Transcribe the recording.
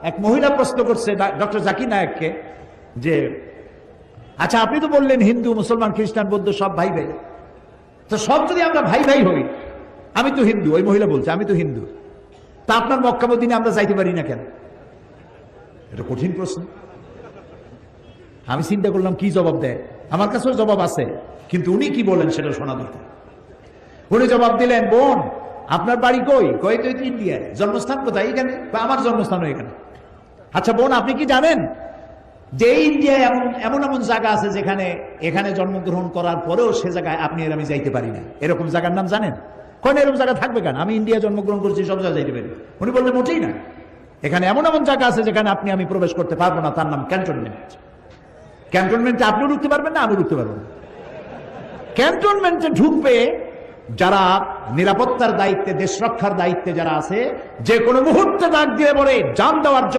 এক মহিলা প্রশ্ন করছে ডক্টর জাকির নায়েককে যে আচ্ছা আপনি তো বললেন হিন্দু মুসলমান খ্রিস্টান বৌদ্ধ সব ভাই ভাই, তো সব যদি আমরা ভাই ভাই হই, আমি তো হিন্দু, ওই মহিলা বলছে আমি তো হিন্দু, তা আপনার মক্কা মদিনে আমরা যাইতে পারি না কেন? এটা কঠিন প্রশ্ন। আমি চিন্তা করলাম কি জবাব দেয়, আমার কাছেও জবাব আছে, কিন্তু উনি কি বলেন সেটা শোনা দরকার। উনি জবাব দিলেন, বোন আপনার বাড়ি কই? কই তো ইন্ডিয়ায়। জন্মস্থান কোথায়? এখানে। বা আমার জন্মস্থান এখানে। আচ্ছা বোন আপনি কি জানেন যে ইন্ডিয়ায় এমন এমন এমন জায়গা আছে যেখানে এখানে জন্মগ্রহণ করার পরেও সে জায়গায় আপনি আর আমি যাইতে পারি না, এরকম জায়গার নাম জানেন? কোন এরকম জায়গা থাকবে কেন? আমি ইন্ডিয়া জন্মগ্রহণ করছি, সব জায়গায় যাইতে পারি। উনি বললেন মোটেই না, এখানে এমন এমন জায়গা আছে যেখানে আপনি আমি প্রবেশ করতে পারবো না, তার নাম ক্যান্টনমেন্ট। ক্যান্টনমেন্টে আপনিও ঢুকতে পারবেন না, আমি ঢুকতে পারবো না। ক্যান্টনমেন্টে ঢুকবে যারা নিরাপত্তার দায়িত্বে, দেশ রক্ষার দায়িত্বে যারা আছে, যে কোনো মুহূর্তে ডাক দিয়ে বলে জান দেওয়ার